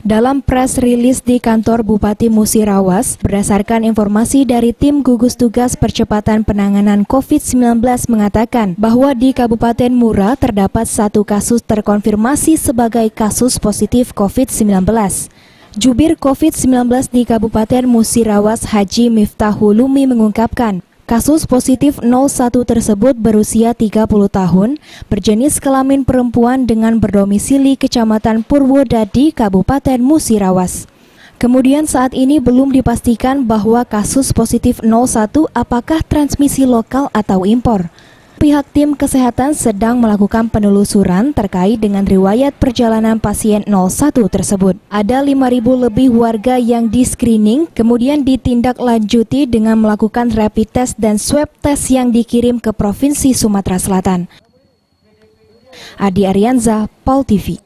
Dalam press rilis di kantor Bupati Musirawas, berdasarkan informasi dari tim gugus tugas percepatan penanganan COVID-19 mengatakan bahwa di Kabupaten Mura terdapat satu kasus terkonfirmasi sebagai kasus positif COVID-19. Jubir COVID-19 di Kabupaten Musirawas Haji Miftahul Umi mengungkapkan, kasus positif 01 tersebut berusia 30 tahun, berjenis kelamin perempuan dengan berdomisili Kecamatan Purwodadi, Kabupaten Musirawas. Kemudian saat ini belum dipastikan bahwa kasus positif 01 apakah transmisi lokal atau impor. Pihak tim kesehatan sedang melakukan penelusuran terkait dengan riwayat perjalanan pasien 01 tersebut. Ada 5.000 lebih warga yang di-screening, kemudian ditindaklanjuti dengan melakukan rapid test dan swab test yang dikirim ke Provinsi Sumatera Selatan. Adi Arianza, POL TV.